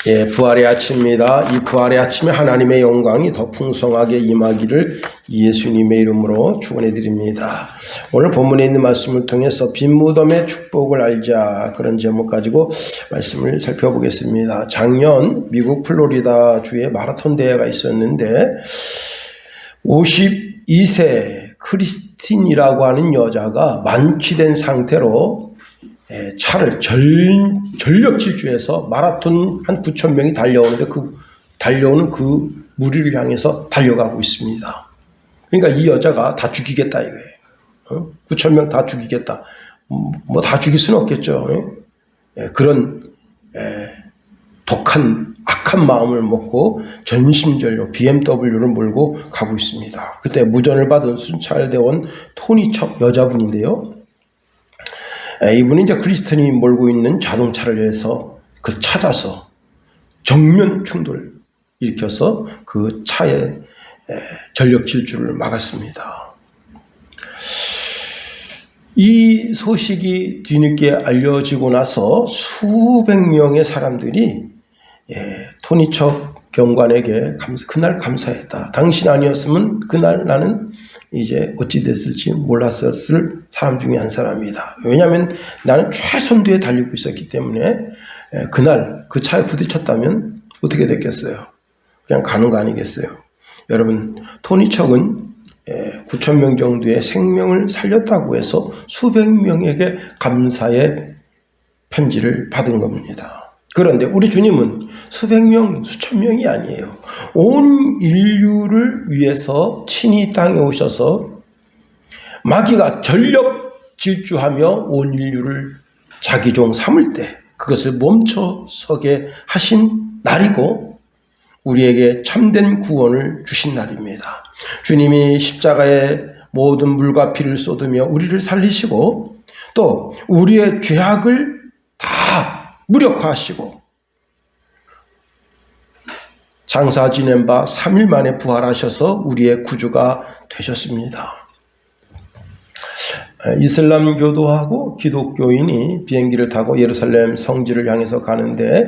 예, 부활의 아침입니다. 이 부활의 아침에 하나님의 영광이 더 풍성하게 임하기를 예수님의 이름으로 축원해 드립니다. 오늘 본문에 있는 말씀을 통해서 빈 무덤의 축복을 알자, 그런 제목 가지고 말씀을 살펴보겠습니다. 작년 미국 플로리다 주에 마라톤 대회가 있었는데 52세 크리스틴이라고 하는 여자가 만취된 상태로 차를 전력 질주해서 마라톤 한 9,000명이 달려오는데 달려오는 그 무리를 향해서 달려가고 있습니다. 그러니까 이 여자가 다 죽이겠다 이거예요. 9,000명 다 죽이겠다. 뭐 다 죽일 수는 없겠죠. 그런 독한 악한 마음을 먹고 전심전력 BMW를 몰고 가고 있습니다. 그때 무전을 받은 순찰대원 토니척 여자분인데요. 이분이 이제 크리스틴이 몰고 있는 자동차를 해서 찾아서 정면 충돌을 일으켜서 그 차의 전력 질주를 막았습니다. 이 소식이 뒤늦게 알려지고 나서 수백 명의 사람들이 토니척 경관에게 그날 감사했다. 당신 아니었으면 그날 나는 이제 어찌 됐을지 몰랐었을 사람 중에 한 사람이다. 왜냐하면 나는 최선두에 달리고 있었기 때문에 그날 그 차에 부딪혔다면 어떻게 됐겠어요? 그냥 가는 거 아니겠어요? 여러분, 토니척은 9,000명 정도의 생명을 살렸다고 해서 수백 명에게 감사의 편지를 받은 겁니다. 그런데 우리 주님은 수백 명, 수천 명이 아니에요. 온 인류를 위해서 친히 이 땅에 오셔서 마귀가 전력 질주하며 온 인류를 자기 종 삼을 때 그것을 멈춰서게 하신 날이고 우리에게 참된 구원을 주신 날입니다. 주님이 십자가에 모든 물과 피를 쏟으며 우리를 살리시고 또 우리의 죄악을 다 무력화하시고 장사 지낸 바 3일 만에 부활하셔서 우리의 구주가 되셨습니다. 이슬람교도하고 기독교인이 비행기를 타고 예루살렘 성지를 향해서 가는데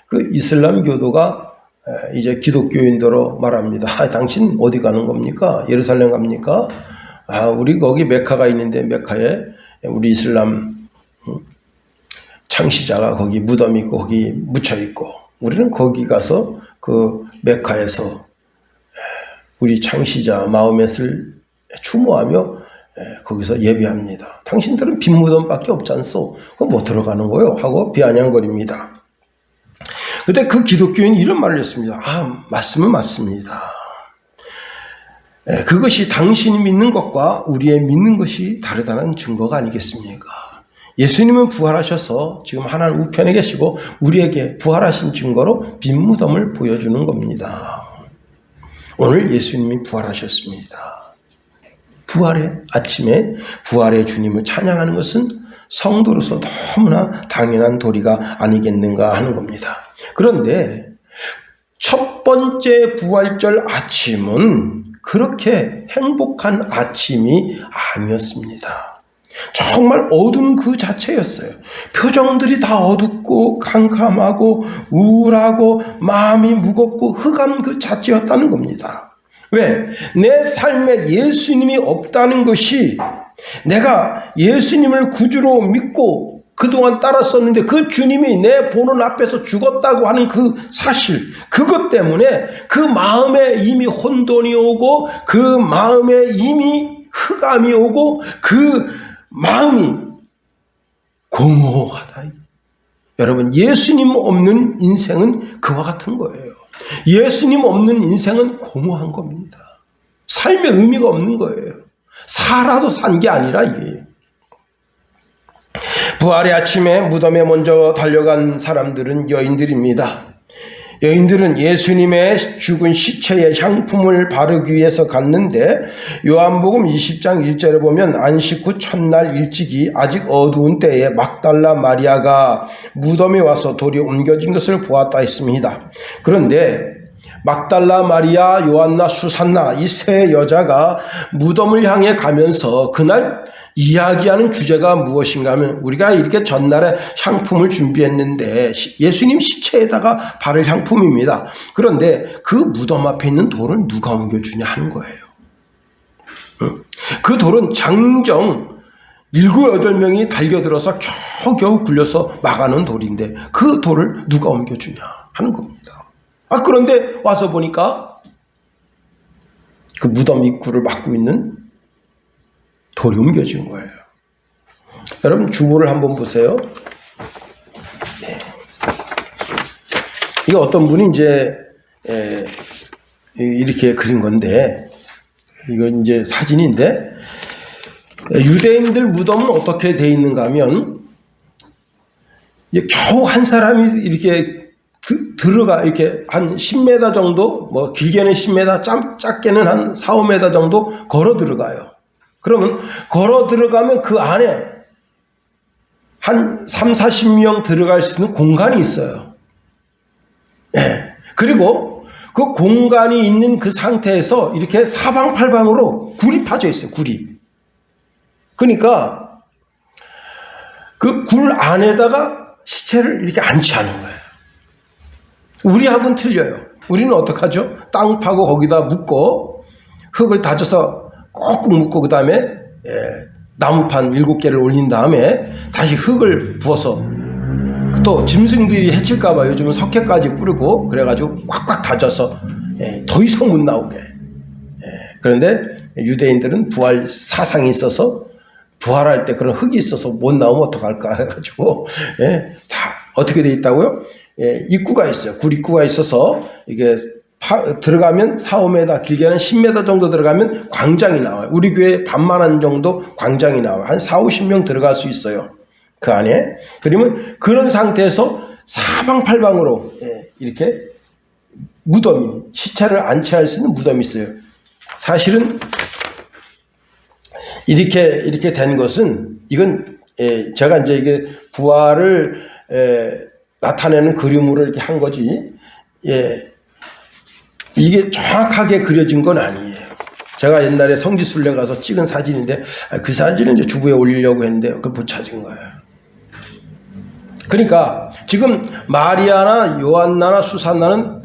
그 이슬람교도가 이제 기독교인들로 말합니다. 당신 어디 가는 겁니까? 예루살렘 갑니까? 우리 거기 메카가 있는데 메카에 우리 이슬람 창시자가 거기 무덤 있고 거기 묻혀 있고 우리는 거기 가서 그 메카에서 우리 창시자 마호멧을 추모하며 거기서 예배합니다. 당신들은 빈 무덤밖에 없지 않소? 그거 못 들어가는 거요? 하고 비아냥거립니다. 그때 그 기독교인이 이런 말을 했습니다. 말씀은 맞습니다. 그것이 당신이 믿는 것과 우리의 믿는 것이 다르다는 증거가 아니겠습니까? 예수님은 부활하셔서 지금 하나님 우편에 계시고 우리에게 부활하신 증거로 빈 무덤을 보여주는 겁니다. 오늘 예수님이 부활하셨습니다. 부활의 아침에 부활의 주님을 찬양하는 것은 성도로서 너무나 당연한 도리가 아니겠는가 하는 겁니다. 그런데 첫 번째 부활절 아침은 그렇게 행복한 아침이 아니었습니다. 정말 어둠 그 자체였어요. 표정들이 다 어둡고 캄캄하고 우울하고 마음이 무겁고 흑암 그 자체였다는 겁니다. 왜? 내 삶에 예수님이 없다는 것이 내가 예수님을 구주로 믿고 그동안 따랐었는데 그 주님이 내 보는 앞에서 죽었다고 하는 그 사실, 그것 때문에 그 마음에 이미 혼돈이 오고 그 마음에 이미 흑암이 오고 그 마음이 공허하다. 여러분, 예수님 없는 인생은 그와 같은 거예요. 예수님 없는 인생은 공허한 겁니다. 삶의 의미가 없는 거예요. 살아도 산 게 아니라 이게. 부활의 아침에 무덤에 먼저 달려간 사람들은 여인들입니다. 여인들은 예수님의 죽은 시체에 향품을 바르기 위해서 갔는데 요한복음 20장 1절에 보면 안식 후 첫날 일찍이 아직 어두운 때에 막달라 마리아가 무덤에 와서 돌이 옮겨진 것을 보았다 했습니다. 그런데 막달라 마리아, 요한나, 수산나 이 세 여자가 무덤을 향해 가면서 그날 이야기하는 주제가 무엇인가 하면 우리가 이렇게 전날에 향품을 준비했는데 예수님 시체에다가 바를 향품입니다. 그런데 그 무덤 앞에 있는 돌을 누가 옮겨주냐 하는 거예요. 그 돌은 장정 7, 8명이 달겨들어서 겨우겨우 굴려서 막아놓은 돌인데 그 돌을 누가 옮겨주냐 하는 겁니다. 그런데 와서 보니까 그 무덤 입구를 막고 있는 돌이 옮겨진 거예요. 여러분 주보를 한번 보세요. 네. 이게 어떤 분이 이제 이렇게 그린 건데 이건 이제 사진인데 유대인들 무덤은 어떻게 돼 있는가 하면 겨우 한 사람이 이렇게 들어가 이렇게 한 10m 정도 뭐 길게는 10m 작게는 한 4, 5m 정도 걸어 들어가요. 그러면 걸어 들어가면 그 안에 한 3, 40명 들어갈 수 있는 공간이 있어요. 네. 그리고 그 공간이 있는 그 상태에서 이렇게 사방팔방으로 굴이 파져 있어요. 굴이. 그러니까 그 굴 안에다가 시체를 이렇게 안치하는 거예요. 우리하고는 틀려요. 우리는 어떡하죠? 땅 파고 거기다 묶고 흙을 다져서 꼭꼭 묶고 그 다음에 나무판 7개를 올린 다음에 다시 흙을 부어서 또 짐승들이 해칠까 봐 요즘은 석회까지 뿌리고 그래가지고 꽉꽉 다져서 더 이상 못 나오게. 그런데 유대인들은 부활 사상이 있어서 부활할 때 그런 흙이 있어서 못 나오면 어떡할까 해가지고 다 어떻게 돼 있다고요? 입구가 있어요. 굴 입구가 있어서 이게 들어가면 4, 5m 길게는 10m 정도 들어가면 광장이 나와요. 우리 교회 반만한 정도 광장이 나와요. 한 4, 50명 들어갈 수 있어요. 그 안에. 그러면 그런 상태에서 사방팔방으로 이렇게 무덤이 시체를 안치할 수 있는 무덤이 있어요. 사실은 이렇게 된 것은 이건 제가 이제 이게 부활을 나타내는 그림으로 이렇게 한 거지. 이게 정확하게 그려진 건 아니에요. 제가 옛날에 성지순례 가서 찍은 사진인데 그 사진은 이제 주부에 올리려고 했는데 그걸 못 찾은 거예요. 그러니까 지금 마리아나 요한나나 수산나는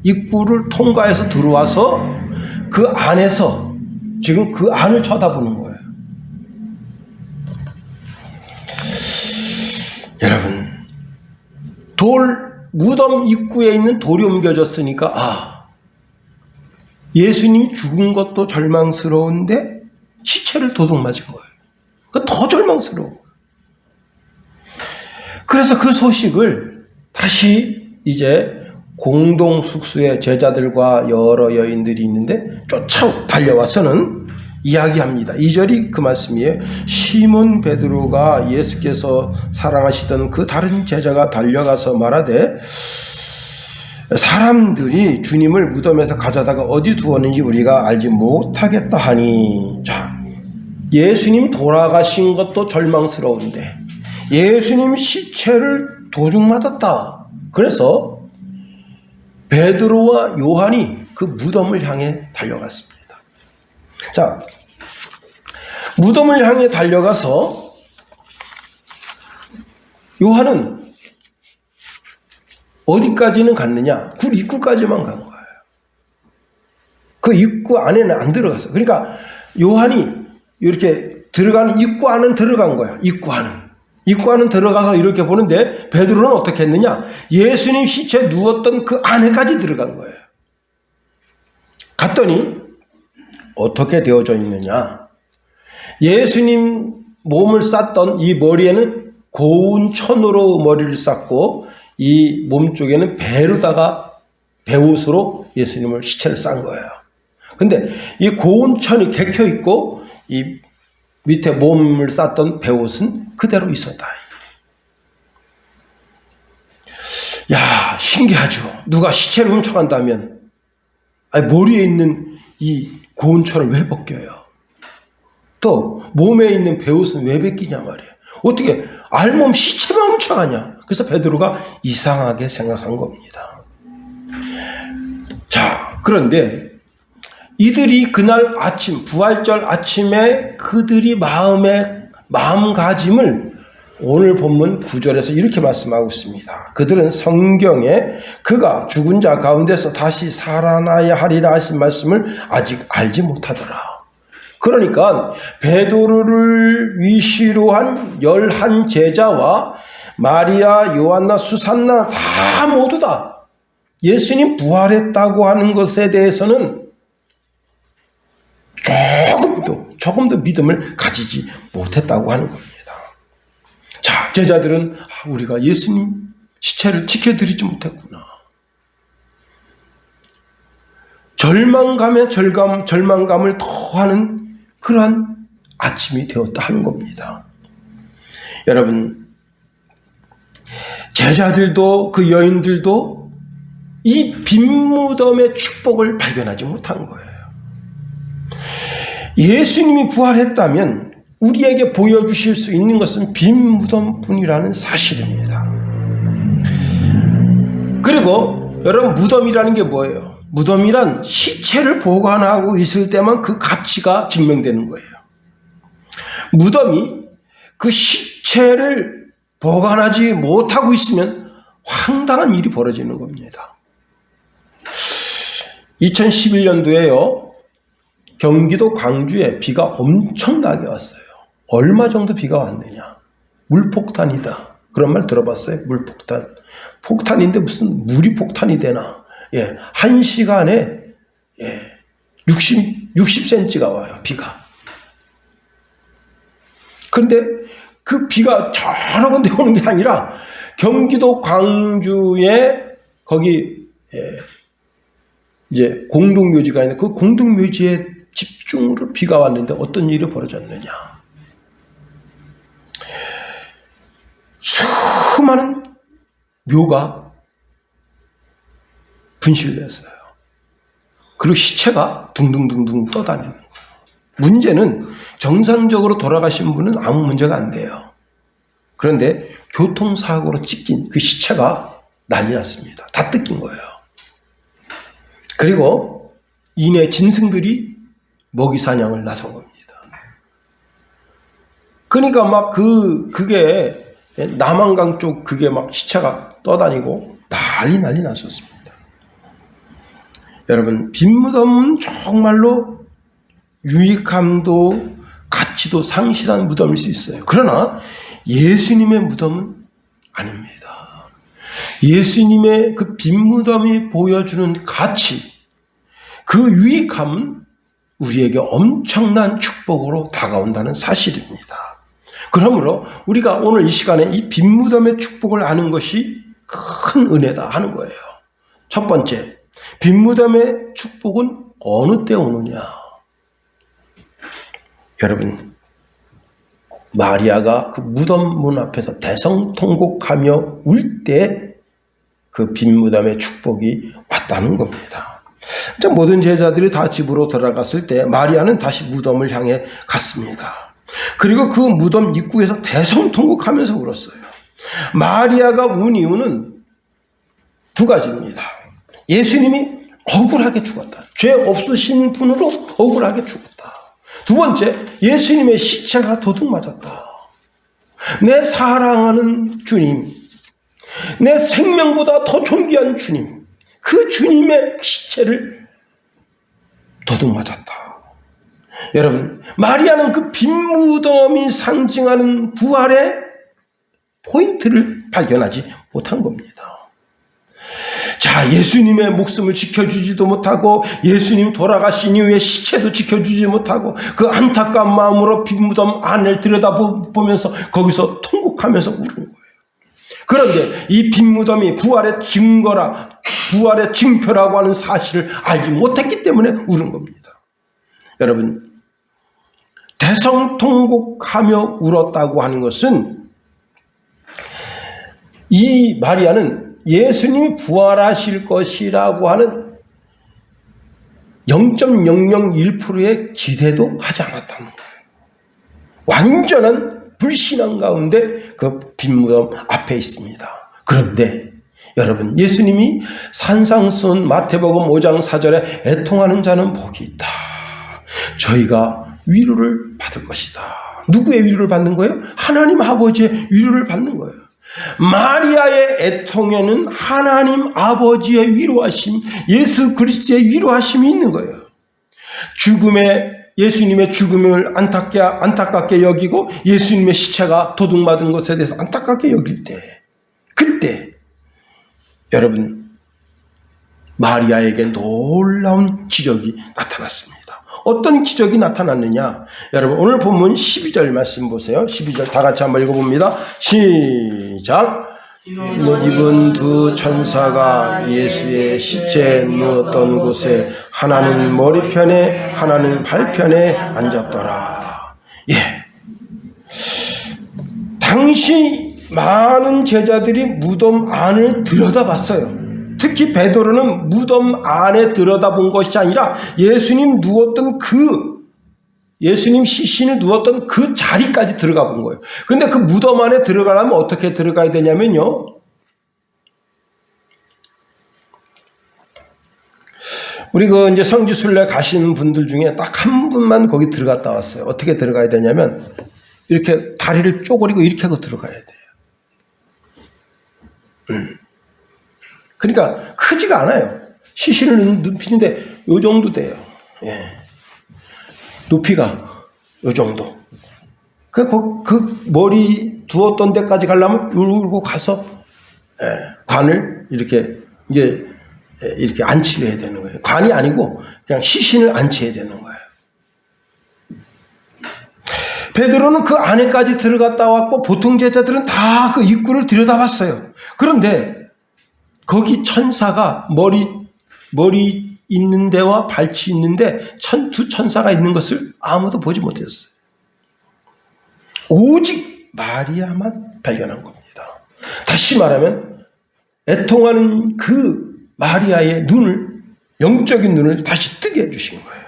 입구를 통과해서 들어와서 그 안에서 지금 그 안을 쳐다보는 거예요. 여러분, 무덤 입구에 있는 돌이 옮겨졌으니까 예수님이 죽은 것도 절망스러운데 시체를 도둑 맞은 거예요. 그러니까 더 절망스러운 거예요. 그래서 그 소식을 다시 이제 공동 숙소에 제자들과 여러 여인들이 있는데 달려와서는 이야기합니다. 2절이 그 말씀이에요. 시몬 베드로가 예수께서 사랑하시던 그 다른 제자가 달려가서 말하되 사람들이 주님을 무덤에서 가져다가 어디 두었는지 우리가 알지 못하겠다 하니. 자, 예수님 돌아가신 것도 절망스러운데 예수님 시체를 도둑 맞았다. 그래서 베드로와 요한이 그 무덤을 향해 달려갔습니다. 자, 무덤을 향해 달려가서 요한은 어디까지는 갔느냐? 굴 입구까지만 간 거예요. 그 입구 안에는 안 들어갔어요. 그러니까 요한이 이렇게 들어가는 입구 안은 들어간 거야. 입구 안은 들어가서 이렇게 보는데 베드로는 어떻게 했느냐? 예수님 시체 누웠던 그 안에까지 들어간 거예요. 갔더니 어떻게 되어져 있느냐? 예수님 몸을 쌌던 이 머리에는 고운 천으로 머리를 쌌고 이 몸 쪽에는 배옷으로 예수님을 시체를 싼 거예요. 근데 이 고운 천이 개켜 있고 이 밑에 몸을 쌌던 배옷은 그대로 있었다. 야, 신기하죠. 누가 시체를 훔쳐간다면 머리에 있는 이 고운 천을 왜 벗겨요? 또 몸에 있는 배옷은 왜 벗기냐 말이에요. 어떻게 알몸 시체만 훔쳐가냐. 그래서 베드로가 이상하게 생각한 겁니다. 그런데 이들이 그날 아침, 부활절 아침에 그들이 마음가짐을 오늘 본문 9절에서 이렇게 말씀하고 있습니다. 그들은 성경에 그가 죽은 자 가운데서 다시 살아나야 하리라 하신 말씀을 아직 알지 못하더라. 그러니까 베드로를 위시로 한 11 제자와 마리아, 요한나, 수산나 다 모두 다 예수님 부활했다고 하는 것에 대해서는 조금도 믿음을 가지지 못했다고 하는 겁니다. 자, 제자들은 우리가 예수님 시체를 지켜드리지 못했구나. 절망감에 절망감을 더하는 그러한 아침이 되었다 하는 겁니다. 여러분, 제자들도 그 여인들도 이 빈 무덤의 축복을 발견하지 못한 거예요. 예수님이 부활했다면 우리에게 보여주실 수 있는 것은 빈 무덤뿐이라는 사실입니다. 그리고 여러분, 무덤이라는 게 뭐예요? 무덤이란 시체를 보관하고 있을 때만 그 가치가 증명되는 거예요. 무덤이 그 시체를 보관하지 못하고 있으면 황당한 일이 벌어지는 겁니다. 2011년도에요. 경기도 광주에 비가 엄청나게 왔어요. 얼마 정도 비가 왔느냐? 물폭탄이다. 그런 말 들어봤어요? 물폭탄. 폭탄인데 무슨 물이 폭탄이 되나? 1시간에 60cm가 와요. 비가. 그런데 그 비가 여러 군데 오는 게 아니라 경기도 광주에 거기 이제 공동묘지가 있는데 그 공동묘지에 집중으로 비가 왔는데 어떤 일이 벌어졌느냐. 수많은 묘가 분실됐어요. 그리고 시체가 둥둥둥둥 떠다니는 거예요. 문제는 정상적으로 돌아가신 분은 아무 문제가 안 돼요. 그런데 교통사고로 찢긴 그 시체가 난리 났습니다. 다 뜯긴 거예요. 그리고 이내 짐승들이 먹이 사냥을 나선 겁니다. 그러니까 막 그게 남한강 쪽 그게 막 시체가 떠다니고 난리 났었습니다. 여러분, 빈 무덤은 정말로 유익함도 가치도 상실한 무덤일 수 있어요. 그러나 예수님의 무덤은 아닙니다. 예수님의 그 빈 무덤이 보여주는 가치, 그 유익함은 우리에게 엄청난 축복으로 다가온다는 사실입니다. 그러므로 우리가 오늘 이 시간에 이 빈 무덤의 축복을 아는 것이 큰 은혜다 하는 거예요. 첫 번째, 빈 무덤의 축복은 어느 때 오느냐? 여러분, 마리아가 그 무덤 문 앞에서 대성통곡하며 울 때 그 빈 무덤의 축복이 왔다는 겁니다. 자, 모든 제자들이 다 집으로 돌아갔을 때 마리아는 다시 무덤을 향해 갔습니다. 그리고 그 무덤 입구에서 대성통곡하면서 울었어요. 마리아가 운 이유는 두 가지입니다. 예수님이 억울하게 죽었다. 죄 없으신 분으로 억울하게 죽었다. 두 번째, 예수님의 시체가 도둑 맞았다. 내 사랑하는 주님, 내 생명보다 더 존귀한 주님, 그 주님의 시체를 도둑 맞았다. 여러분, 마리아는 그 빈 무덤이 상징하는 부활의 포인트를 발견하지 못한 겁니다. 자, 예수님의 목숨을 지켜주지도 못하고 예수님 돌아가신 이후에 시체도 지켜주지 못하고 그 안타까운 마음으로 빈 무덤 안을 들여다보면서 거기서 통곡하면서 우는 거예요. 그런데 이 빈 무덤이 부활의 증거라, 부활의 증표라고 하는 사실을 알지 못했기 때문에 우는 겁니다. 여러분, 대성통곡하며 울었다고 하는 것은 이 마리아는 예수님이 부활하실 것이라고 하는 0.001%의 기대도 하지 않았다는 거예요. 완전한 불신앙 가운데 그 빈 무덤 앞에 있습니다. 그런데 여러분, 예수님이 산상순 마태복음 5장 4절에 애통하는 자는 복이 있다. 저희가 위로를 받을 것이다. 누구의 위로를 받는 거예요? 하나님 아버지의 위로를 받는 거예요. 마리아의 애통에는 하나님 아버지의 위로하심, 예수 그리스도의 위로하심이 있는 거예요. 예수님의 죽음을 안타깝게 여기고 예수님의 시체가 도둑맞은 것에 대해서 안타깝게 여길 때, 그때 여러분, 마리아에게 놀라운 기적이 나타났습니다. 어떤 기적이 나타났느냐? 여러분, 오늘 본문 12절 말씀 보세요. 12절 다 같이 한번 읽어봅니다. 시작. 옷 입은 두 천사가 예수의 시체에 누웠던 곳에 하나는 머리편에 하나는 발편에 앉았더라. 예. 당시 많은 제자들이 무덤 안을 들여다봤어요. 특히 베드로는 무덤 안에 들여다본 것이 아니라 예수님 시신을 누웠던 그 자리까지 들어가 본 거예요. 근데 그 무덤 안에 들어가려면 어떻게 들어가야 되냐면요. 우리 이제 성지순례 가신 분들 중에 딱 한 분만 거기 들어갔다 왔어요. 어떻게 들어가야 되냐면 이렇게 다리를 쪼그리고 이렇게 하고 들어가야 돼요. 그러니까 크지가 않아요. 시신을 눕히는데 요 정도 돼요. 예. 높이가 요 정도. 그 머리 두었던 데까지 가려면 요러고 가서 관을 이렇게 안치를 해야 되는 거예요. 관이 아니고 그냥 시신을 안치해야 되는 거예요. 베드로는 그 안에까지 들어갔다 왔고 보통 제자들은 다 그 입구를 들여다봤어요. 그런데 거기 천사가 머리 있는 데와 발치 있는데 두 천사가 있는 것을 아무도 보지 못했어요. 오직 마리아만 발견한 겁니다. 다시 말하면 애통하는 그 마리아의 영적인 눈을 다시 뜨게 해주신 거예요.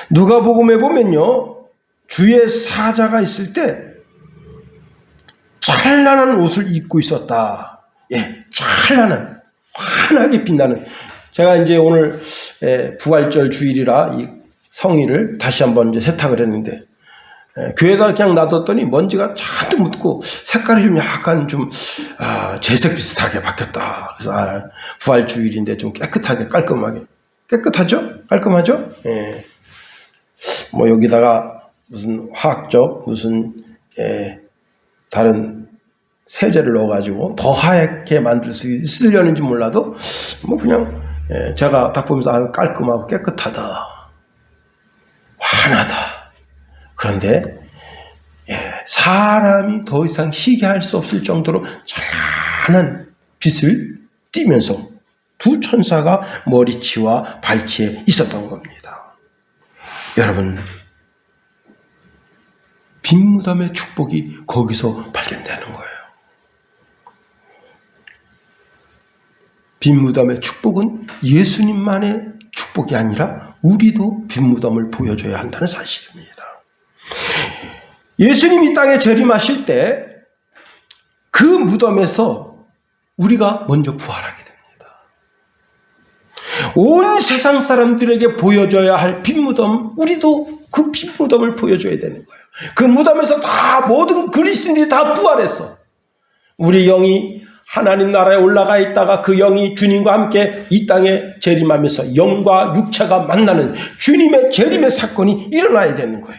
누가복음에 보면요, 주의 사자가 있을 때 찬란한 옷을 입고 있었다. 예, 찬란한, 환하게 빛나는. 제가 이제 오늘 부활절 주일이라 이 성의를 다시 한번 이제 세탁을 했는데, 교회에다 그냥 놔뒀더니 먼지가 잔뜩 묻고 색깔이 좀 약간 재색 비슷하게 바뀌었다. 그래서 부활 주일인데 좀 깨끗하게 깔끔하게. 깨끗하죠? 깔끔하죠? 예. 뭐 여기다가 무슨 화학적 다른 세제를 넣어가지고 더 하얗게 만들 수 있으려는지 몰라도 뭐 그냥 제가 딱 보면서 깔끔하고 깨끗하다, 환하다. 그런데 사람이 더 이상 희귀할 수 없을 정도로 찬란한 빛을 띠면서 두 천사가 머리치와 발치에 있었던 겁니다. 여러분, 빈무덤의 축복이 거기서 발견되는 거예요. 빈무덤의 축복은 예수님만의 축복이 아니라 우리도 빈무덤을 보여줘야 한다는 사실입니다. 예수님이 땅에 재림하실 때 그 무덤에서 우리가 먼저 부활하게 됩니다. 온 세상 사람들에게 보여줘야 할 빈무덤, 우리도 그 빈무덤을 보여줘야 되는 거예요. 그 무덤에서 다 모든 그리스도인들이 다 부활했어. 우리 영이 하나님 나라에 올라가 있다가 그 영이 주님과 함께 이 땅에 재림하면서 영과 육체가 만나는 주님의 재림의 사건이 일어나야 되는 거예요.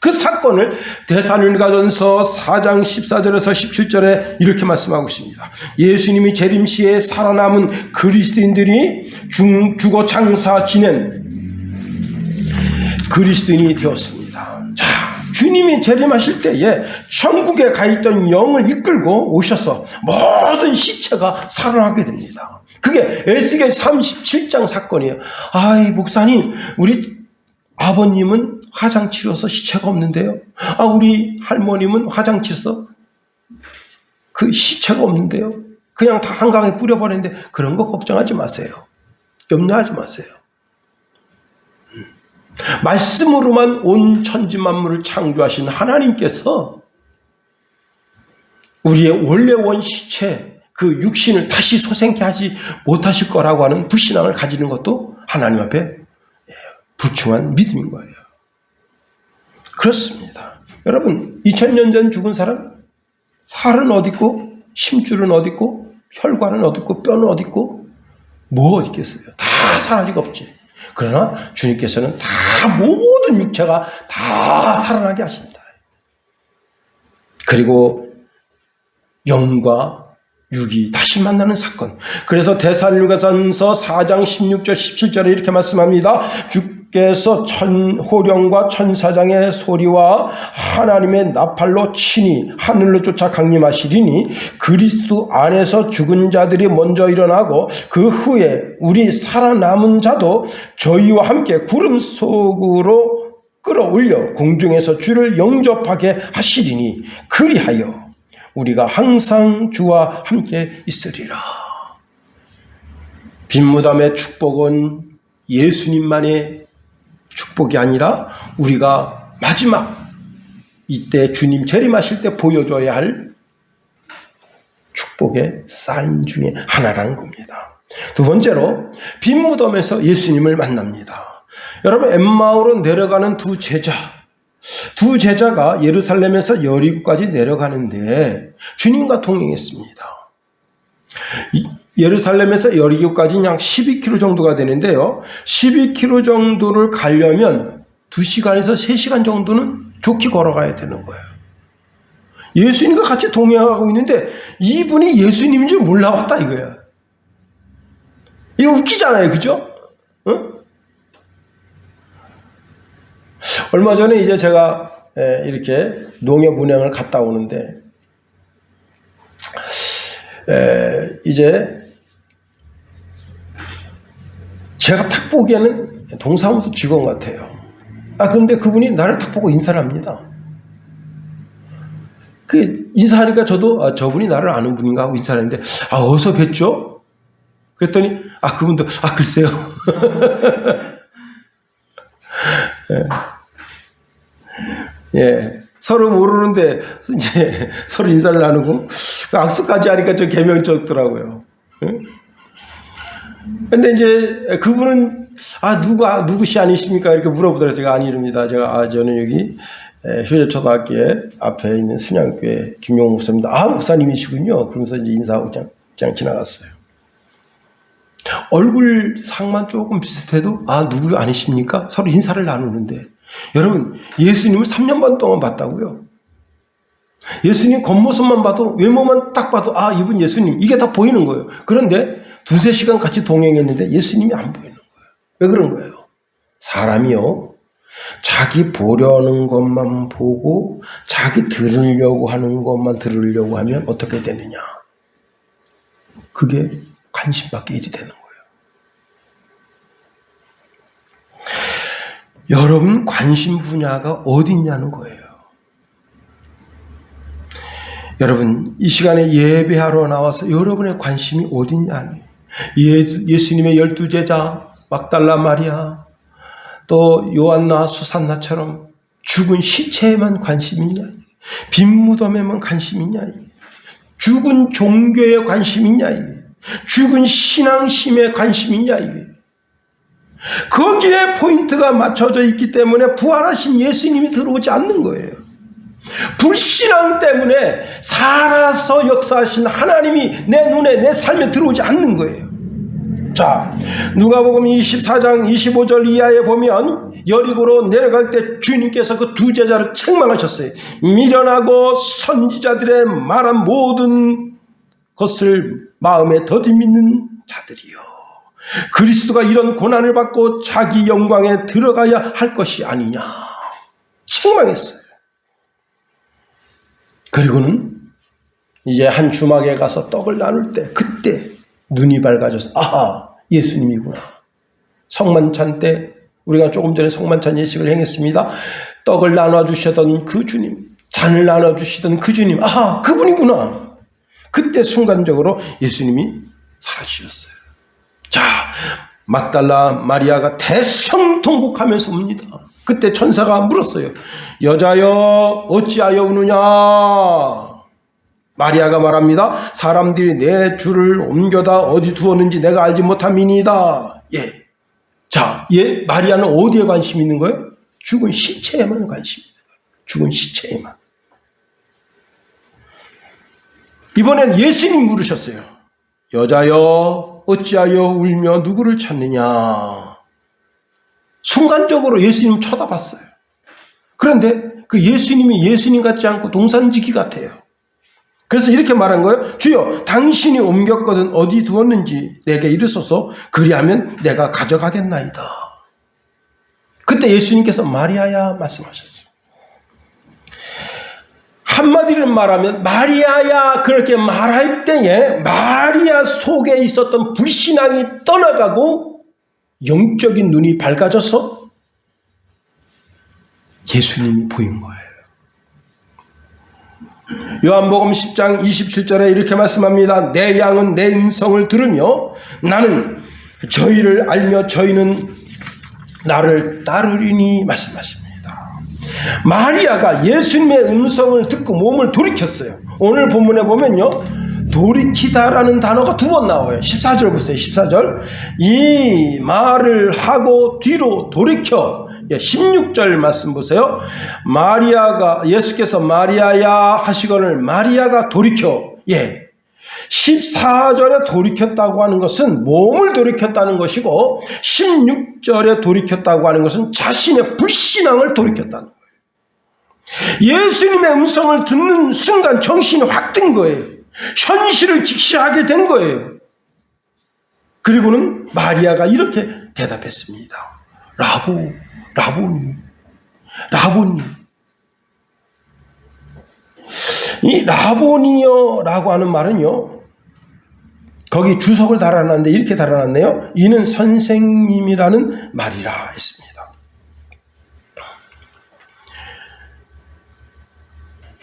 그 사건을 데살로니가전서 4장 14절에서 17절에 이렇게 말씀하고 있습니다. 예수님이 재림 시에 살아남은 그리스도인들이 죽어 장사 지낸 그리스도인이 되었습니다. 자, 주님이 재림하실 때에 천국에 가 있던 영을 이끌고 오셔서 모든 시체가 살아나게 됩니다. 그게 에스겔 37장 사건이에요. 아이, 목사님, 우리 아버님은 화장 치러서 시체가 없는데요. 우리 할머님은 화장 치러서 그 시체가 없는데요. 그냥 다 한강에 뿌려버리는데 그런 거 걱정하지 마세요. 염려하지 마세요. 말씀으로만 온 천지 만물을 창조하신 하나님께서 우리의 원래 원 시체, 그 육신을 다시 소생케 하지 못하실 거라고 하는 불신앙을 가지는 것도 하나님 앞에 부충한 믿음인 거예요. 그렇습니다. 여러분, 2000년 전 죽은 사람, 살은 어디 있고 심줄은 어디 있고 혈관은 어디 있고 뼈는 어디 있고 뭐 어디 있겠어요? 다 사라지고 없지. 그러나 주님께서는 다 모든 육체가 다 살아나게 하신다. 그리고 영과 육이 다시 만나는 사건. 그래서 데살로니가전서 4장 16절 17절에 이렇게 말씀합니다. 주께서 호령과 천사장의 소리와 하나님의 나팔로 친히 하늘로 쫓아 강림하시리니 그리스도 안에서 죽은 자들이 먼저 일어나고 그 후에 우리 살아남은 자도 저희와 함께 구름 속으로 끌어올려 공중에서 주를 영접하게 하시리니 그리하여 우리가 항상 주와 함께 있으리라. 빈무담의 축복은 예수님만의 축복이 아니라 우리가 마지막 이때 주님 재림하실 때 보여줘야 할 축복의 사인 중에 하나라는 겁니다. 두 번째로 빈무덤에서 예수님을 만납니다. 여러분, 엠마오로 내려가는 두 제자가 예루살렘에서 여리고까지 내려가는데 주님과 동행했습니다. 예루살렘에서 여리고까지는 약 12km 정도가 되는데요. 12km 정도를 가려면 2시간에서 3시간 정도는 좋게 걸어가야 되는 거예요. 예수님과 같이 동행하고 있는데 이분이 예수님인 줄 몰라봤다 이거야. 이거 웃기잖아요. 그죠? 어? 얼마 전에 이제 제가 이렇게 농협 운행을 갔다 오는데 이제 제가 딱 보기에는 동사무소 직원 같아요. 근데 그분이 나를 딱 보고 인사를 합니다. 그 인사하니까 저도 저분이 나를 아는 분인가 하고 인사를 했는데 어서 뵀죠? 그랬더니 그분도 글쎄요. 예, 서로 모르는데 이제 서로 인사를 나누고 악수까지 하니까 좀 개명쩍더라고요. 근데 이제 그분은 누구시 아니십니까? 이렇게 물어보더라고요. 제가 아니랍니다. 저는 여기 효자초등학교에 앞에 있는 순양교회 김용호 목사입니다. 목사님이시군요. 그러면서 이제 인사하고 그냥 지나갔어요. 얼굴 상만 조금 비슷해도 누구 아니십니까? 서로 인사를 나누는데 여러분, 예수님을 3년 반 동안 봤다고요. 예수님 겉모습만 봐도 외모만 딱 봐도 이분 예수님 이게 다 보이는 거예요. 그런데 2-3시간 같이 동행했는데 예수님이 안 보이는 거예요. 왜 그런 거예요? 사람이요, 자기 보려는 것만 보고 자기 들으려고 하는 것만 들으려고 하면 어떻게 되느냐? 그게 관심밖에 일이 되는 거예요. 여러분 관심 분야가 어디 있냐는 거예요. 여러분, 이 시간에 예배하러 나와서 여러분의 관심이 어디 있냐는 예수님의 12제자 막달라 마리아, 또 요한나 수산나처럼 죽은 시체에만 관심이 있냐? 빈 무덤에만 관심이 있냐? 죽은 종교에 관심이 있냐? 죽은 신앙심에 관심이 있냐? 거기에 포인트가 맞춰져 있기 때문에 부활하신 예수님이 들어오지 않는 거예요. 불신앙 때문에 살아서 역사하신 하나님이 내 눈에, 내 삶에 들어오지 않는 거예요. 자, 누가복음 24장 25절 이하에 보면 여리고로 내려갈 때 주님께서 그 두 제자를 책망하셨어요. 미련하고 선지자들의 말한 모든 것을 마음에 더디 믿는 자들이요, 그리스도가 이런 고난을 받고 자기 영광에 들어가야 할 것이 아니냐 책망했어요. 그리고는 이제 한 주막에 가서 떡을 나눌 때 그때 눈이 밝아져서 예수님이구나. 성만찬 때 우리가 조금 전에 성만찬 예식을 행했습니다. 떡을 나눠주시던 그 주님, 잔을 나눠주시던 그 주님, 그분이구나. 그때 순간적으로 예수님이 사라지셨어요. 자, 막달라 마리아가 대성통곡하면서 웁니다. 그때 천사가 물었어요. 여자여 어찌하여 우느냐? 마리아가 말합니다. 사람들이 내 주를 옮겨다 어디 두었는지 내가 알지 못함이니이다. 예. 자, 마리아는 어디에 관심이 있는 거예요? 죽은 시체에만 관심이 있는 거예요. 죽은 시체에만. 이번엔 예수님 물으셨어요. 여자여, 어찌하여 울며 누구를 찾느냐? 순간적으로 예수님 쳐다봤어요. 그런데 그 예수님이 예수님 같지 않고 동산지기 같아요. 그래서 이렇게 말한 거예요. 주여, 당신이 옮겼거든 어디 두었는지 내게 이르소서. 그리하면 내가 가져가겠나이다. 그때 예수님께서 마리아야 말씀하셨어요. 한마디로 말하면 마리아야 그렇게 말할 때에 마리아 속에 있었던 불신앙이 떠나가고 영적인 눈이 밝아져서 예수님이 보인 거예요. 요한복음 10장 27절에 이렇게 말씀합니다. 내 양은 내 음성을 들으며 나는 저희를 알며 저희는 나를 따르리니 말씀하십니다. 마리아가 예수님의 음성을 듣고 몸을 돌이켰어요. 오늘 본문에 보면요, 돌이키다라는 단어가 2번 나와요. 14절 보세요. 14절. 이 말을 하고 뒤로 돌이켜. 16절 말씀 보세요. 예수께서 마리아야 하시거늘 마리아가 돌이켜. 14절에 돌이켰다고 하는 것은 몸을 돌이켰다는 것이고 16절에 돌이켰다고 하는 것은 자신의 불신앙을 돌이켰다는 거예요. 예수님의 음성을 듣는 순간 정신이 확 든 거예요. 현실을 직시하게 된 거예요. 그리고는 마리아가 이렇게 대답했습니다. 라보니. 이 라보니여라고 하는 말은요, 거기 주석을 달아놨는데 이렇게 달아놨네요. 이는 선생님이라는 말이라 했습니다.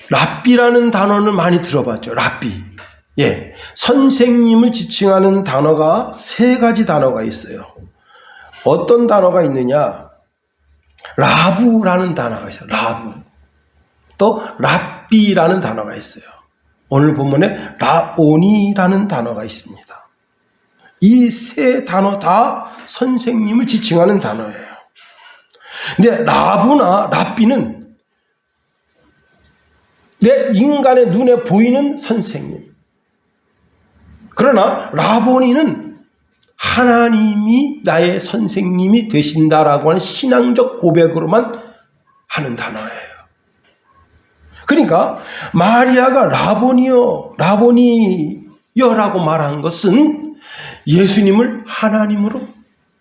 랍비라는 단어는 많이 들어봤죠. 랍비. 선생님을 지칭하는 단어가 3가지 단어가 있어요. 어떤 단어가 있느냐? 라부라는 단어가 있어요. 라부. 또 랍비라는 단어가 있어요. 오늘 본문에 라오니라는 단어가 있습니다. 이 3 단어 다 선생님을 지칭하는 단어예요. 근데 라부나 랍비는 내 인간의 눈에 보이는 선생님. 그러나 라보니는 하나님이 나의 선생님이 되신다라고 하는 신앙적 고백으로만 하는 단어예요. 그러니까 마리아가 라보니여라고 말한 것은 예수님을 하나님으로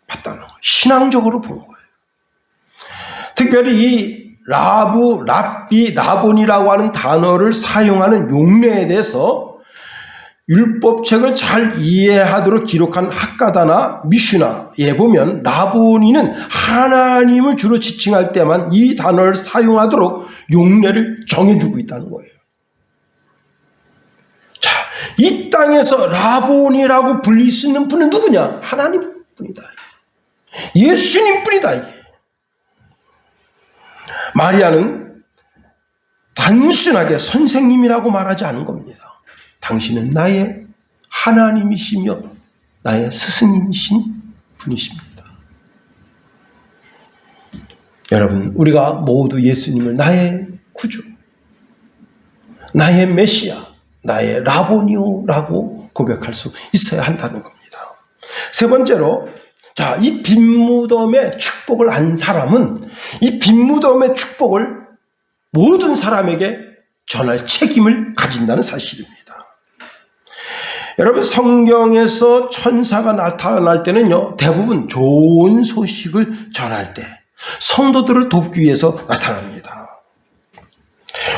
봤다는 거예요. 신앙적으로 본 거예요. 특별히 이 랍비, 라본이라고 하는 단어를 사용하는 용례에 대해서 율법책을 잘 이해하도록 기록한 학가다나 미슈나에 보면 라보니는 하나님을 주로 지칭할 때만 이 단어를 사용하도록 용례를 정해주고 있다는 거예요. 자, 이 땅에서 라보니라고 불릴 수 있는 분은 누구냐? 하나님뿐이다. 예수님뿐이다. 이게. 마리아는 단순하게 선생님이라고 말하지 않은 겁니다. 당신은 나의 하나님이시며 나의 스승님이신 분이십니다. 여러분, 우리가 모두 예수님을 나의 구주, 나의 메시아, 나의 라보니오라고 고백할 수 있어야 한다는 겁니다. 3번째로, 자, 이 빈무덤의 축복을 안 사람은 이 빈무덤의 축복을 모든 사람에게 전할 책임을 가진다는 사실입니다. 여러분, 성경에서 천사가 나타날 때는요, 대부분 좋은 소식을 전할 때 성도들을 돕기 위해서 나타납니다.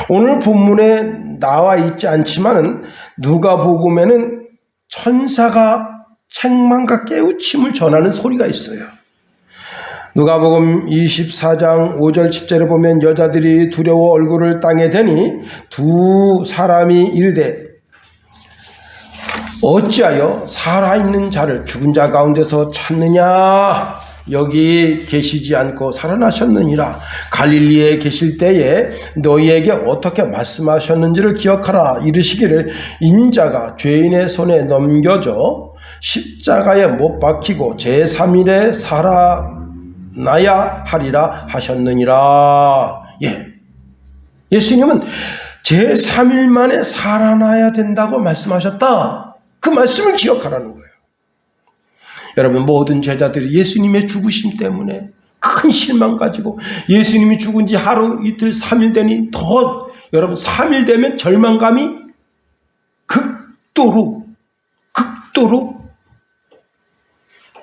오늘 본문에 나와 있지 않지만은 누가복음에는 천사가 책망과 깨우침을 전하는 소리가 있어요. 누가복음 24장 5절 7절에 보면 여자들이 두려워 얼굴을 땅에 대니 2 사람이 이르되 어찌하여 살아있는 자를 죽은 자 가운데서 찾느냐? 여기 계시지 않고 살아나셨느니라. 갈릴리에 계실 때에 너희에게 어떻게 말씀하셨는지를 기억하라. 이르시기를 인자가 죄인의 손에 넘겨져 십자가에 못 박히고 제3일에 살아나야 하리라 하셨느니라. 예수님은 제3일 만에 살아나야 된다고 말씀하셨다. 그 말씀을 기억하라는 거예요. 여러분, 모든 제자들이 예수님의 죽으심 때문에 큰 실망 가지고 예수님이 죽은 지 하루, 이틀, 3일 되니 더 여러분 3일 되면 절망감이 극도로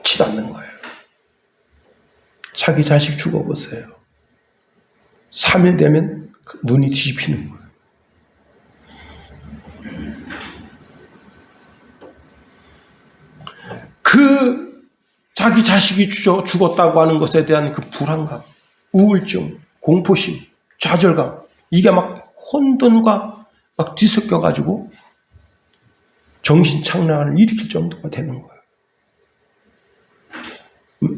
치닫는 거예요. 자기 자식 죽어보세요. 3일 되면 눈이 뒤집히는 거예요. 그 자기 자식이 죽었다고 하는 것에 대한 그 불안감, 우울증, 공포심, 좌절감, 이게 막 혼돈과 막 뒤섞여가지고 정신착란을 일으킬 정도가 되는 거예요.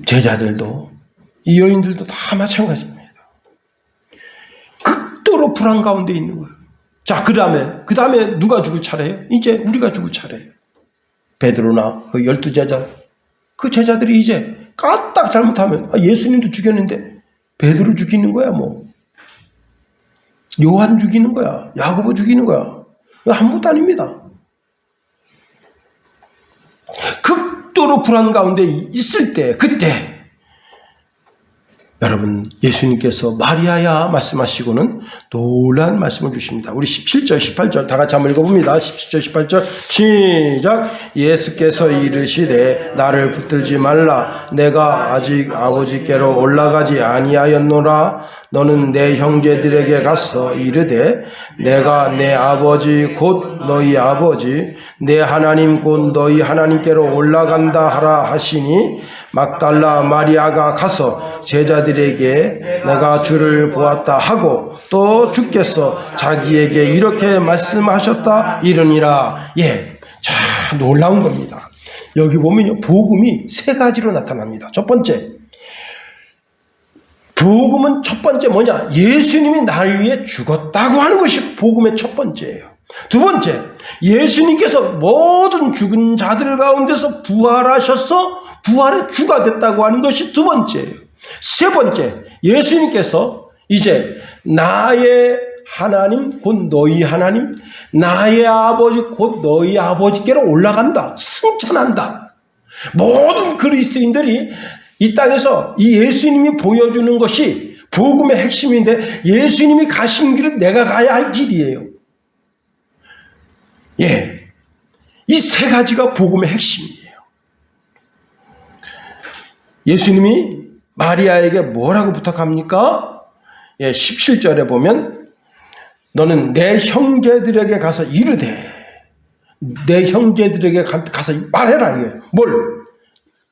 제자들도 이 여인들도 다 마찬가지입니다. 극도로 불안 가운데 있는 거예요. 자, 그 다음에 누가 죽을 차례예요? 이제 우리가 죽을 차례예요. 베드로나 그 12제자, 그 제자들이 이제 까딱 잘못하면 예수님도 죽였는데 베드로 죽이는 거야, 뭐 요한 죽이는 거야, 야고보 죽이는 거야. 아무것도 아닙니다. 극도로 불안 가운데 있을 때, 그때 여러분, 예수님께서 마리아야 말씀하시고는 놀라운 말씀을 주십니다. 우리 17절, 18절 다 같이 한번 읽어봅니다. 17절, 18절 시작. 예수께서 이르시되 나를 붙들지 말라. 내가 아직 아버지께로 올라가지 아니하였노라. 너는 내 형제들에게 가서 이르되 내가 내 아버지 곧 너희 아버지 내 하나님 곧 너희 하나님께로 올라간다 하라 하시니 막달라 마리아가 가서 제자들에게 내가 주를 보았다 하고 또 주께서 자기에게 이렇게 말씀하셨다 이르니라. 자, 놀라운 겁니다. 여기 보면요, 복음이 세 가지로 나타납니다. 첫 번째, 복음은 첫 번째 뭐냐? 예수님이 나를 위해 죽었다고 하는 것이 복음의 첫 번째예요. 두 번째, 예수님께서 모든 죽은 자들 가운데서 부활하셔서 부활의 주가 됐다고 하는 것이 두 번째예요. 세 번째, 예수님께서 이제 나의 하나님 곧 너희 하나님, 나의 아버지 곧 너희 아버지께로 올라간다, 승천한다. 모든 그리스도인들이 이 땅에서 이 예수님이 보여주는 것이 복음의 핵심인데, 예수님이 가신 길은 내가 가야 할 길이에요. 이 세 가지가 복음의 핵심이에요. 예수님이 마리아에게 뭐라고 부탁합니까? 17절에 보면 너는 내 형제들에게 가서 이르되, 내 형제들에게 가서 말해라. 뭘?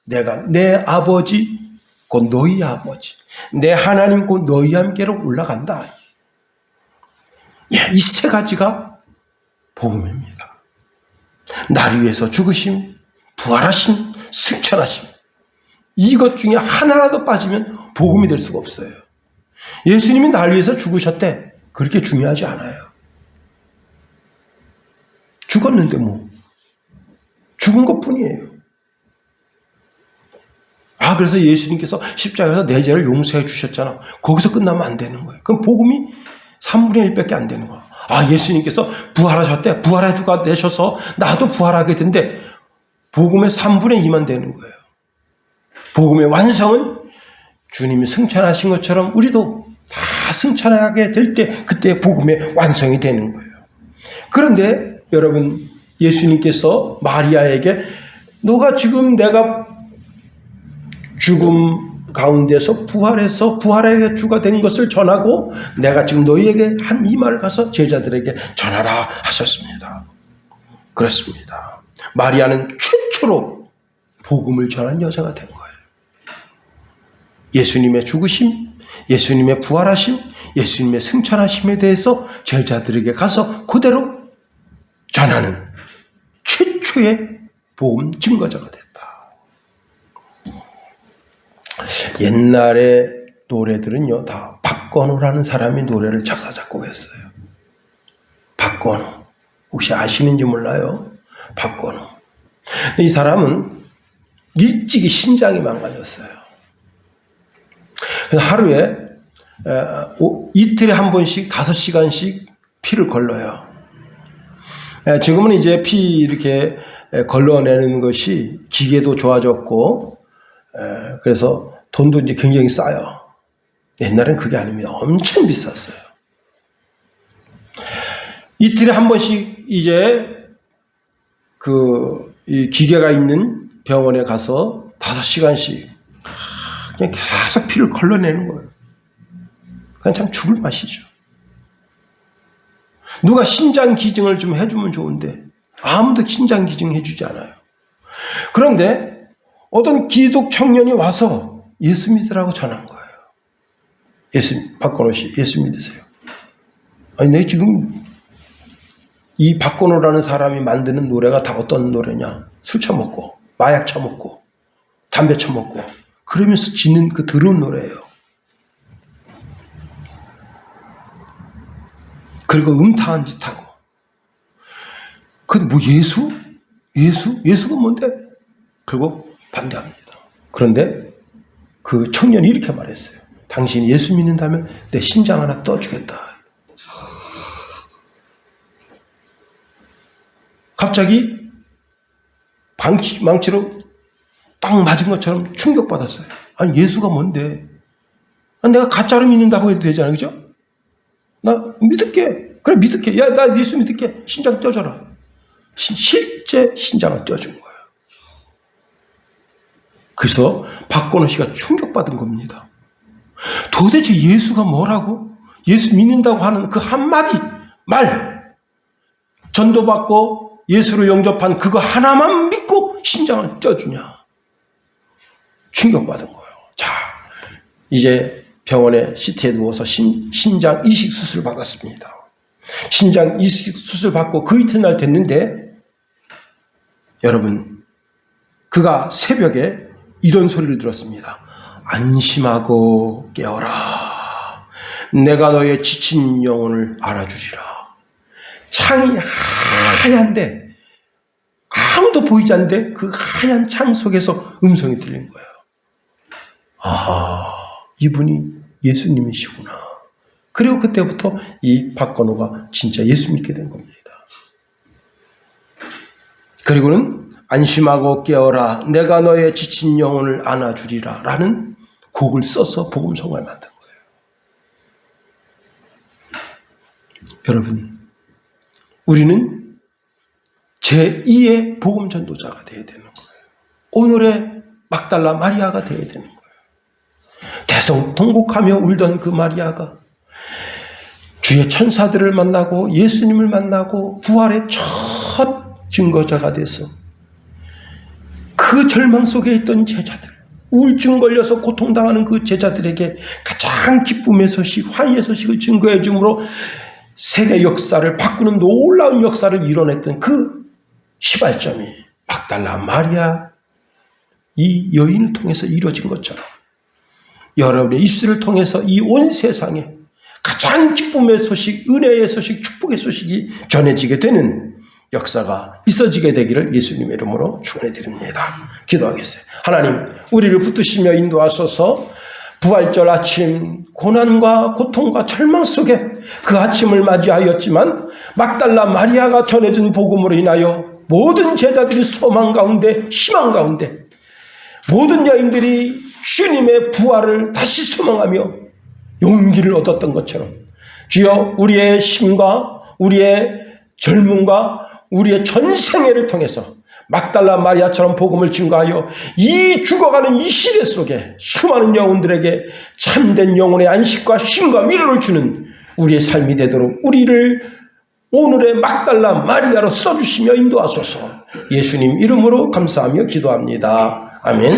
내가 내 아버지 곧 너희 아버지, 내 하나님 곧 너희 함께로 올라간다. 이 세 가지가 복음입니다. 나를 위해서 죽으심, 부활하심, 승천하심, 이것 중에 하나라도 빠지면 복음이 될 수가 없어요. 예수님이 나를 위해서 죽으셨대. 그렇게 중요하지 않아요. 죽었는데 뭐 죽은 것뿐이에요. 그래서 예수님께서 십자가에서 내 죄를 용서해 주셨잖아. 거기서 끝나면 안 되는 거예요. 그럼 복음이 3분의 1밖에 안 되는 거야. 예수님께서 부활하셨대. 부활의 주가 되셔서 나도 부활하게 된대. 복음의 3분의 2만 되는 거예요. 복음의 완성은 주님이 승천하신 것처럼 우리도 다 승천하게 될 때, 그때 복음의 완성이 되는 거예요. 그런데 여러분, 예수님께서 마리아에게 너가 지금 내가 죽음 가운데서 부활해서 부활의 주가 된 것을 전하고 내가 지금 너희에게 한 이 말을 가서 제자들에게 전하라 하셨습니다. 그렇습니다. 마리아는 최초로 복음을 전한 여자가 된 거예요. 예수님의 죽으심, 예수님의 부활하심, 예수님의 승천하심에 대해서 제자들에게 가서 그대로 전하는 최초의 복음 증거자가 됐다. 옛날에 노래들은요, 다 박건호라는 사람이 노래를 작사, 작곡했어요. 박건호. 혹시 아시는지 몰라요? 박건호. 이 사람은 일찍이 신장이 망가졌어요. 하루에 이틀에 한 번씩 5시간씩 피를 걸러요. 지금은 이제 피 이렇게 걸러내는 것이 기계도 좋아졌고, 그래서 돈도 이제 굉장히 싸요. 옛날엔 그게 아닙니다. 엄청 비쌌어요. 이틀에 한 번씩 이제 이 기계가 있는 병원에 가서 5시간씩 그냥 계속 피를 걸러내는 거예요. 그냥 참 죽을 맛이죠. 누가 신장 기증을 좀 해주면 좋은데 아무도 신장 기증 해주지 않아요. 그런데 어떤 기독 청년이 와서 예수 믿으라고 전한 거예요. 박건호 씨, 예수 믿으세요. 아니, 내 지금 이 박건호라는 사람이 만드는 노래가 다 어떤 노래냐? 술 처먹고, 마약 처먹고, 담배 처먹고, 그러면서 짓는 그 더러운 노래예요. 그리고 음탕한 짓 하고. 근데 뭐 예수가 뭔데? 그리고 반대합니다. 그런데 그 청년이 이렇게 말했어요. 당신이 예수 믿는다면 내 신장 하나 떠주겠다. 갑자기 망치로 딱 맞은 것처럼 충격받았어요. 아니, 예수가 뭔데? 내가 가짜로 믿는다고 해도 되잖아요. 그죠? 나 믿을게. 그래, 믿을게. 야, 나 예수 믿을게. 신장 떼줘라. 실제 신장을 떼준 거예요. 그래서 박건호 씨가 충격받은 겁니다. 도대체 예수가 뭐라고? 예수 믿는다고 하는 그 한마디 말, 전도받고 예수를 영접한 그거 하나만 믿고 신장을 떼주냐? 충격받은 거예요. 자, 이제 병원에 CT에 누워서 심장 이식 수술 받았습니다. 심장 이식 수술 받고 그 이튿날 됐는데, 여러분, 그가 새벽에 이런 소리를 들었습니다. 안심하고 깨어라. 내가 너의 지친 영혼을 알아주리라. 창이 하얀데, 아무도 보이지 않는데 그 하얀 창 속에서 음성이 들린 거예요. 아, 이분이 예수님이시구나. 그리고 그때부터 이 박건호가 진짜 예수 믿게 된 겁니다. 그리고는 안심하고 깨어라. 내가 너의 지친 영혼을 안아주리라. 라는 곡을 써서 복음성을 만든 거예요. 여러분, 우리는 제2의 복음 전도자가 되어야 되는 거예요. 오늘의 막달라 마리아가 되어야 되는 거예요. 대성통곡하며 울던 그 마리아가 주의 천사들을 만나고 예수님을 만나고 부활의 첫 증거자가 돼서 그 절망 속에 있던 제자들, 우울증 걸려서 고통당하는 그 제자들에게 가장 기쁨의 소식, 환희의 소식을 증거해 주므로 세계 역사를 바꾸는 놀라운 역사를 이뤄냈던 그 시발점이 막달라 마리아 이 여인을 통해서 이루어진 것처럼 여러분의 입술을 통해서 이 온 세상에 가장 기쁨의 소식, 은혜의 소식, 축복의 소식이 전해지게 되는 역사가 있어지게 되기를 예수님의 이름으로 축원해드립니다. 기도하겠어요. 하나님, 우리를 붙드시며 인도하소서. 부활절 아침, 고난과 고통과 절망 속에 그 아침을 맞이하였지만 막달라 마리아가 전해준 복음으로 인하여 모든 제자들이 소망 가운데, 희망 가운데, 모든 여인들이 주님의 부활을 다시 소망하며 용기를 얻었던 것처럼 주여, 우리의 힘과 우리의 젊음과 우리의 전생애를 통해서 막달라 마리아처럼 복음을 증거하여 이 죽어가는 이 시대 속에 수많은 영혼들에게 참된 영혼의 안식과 힘과 위로를 주는 우리의 삶이 되도록 우리를 오늘의 막달라 마리아로 써주시며 인도하소서. 예수님 이름으로 감사하며 기도합니다. 아멘.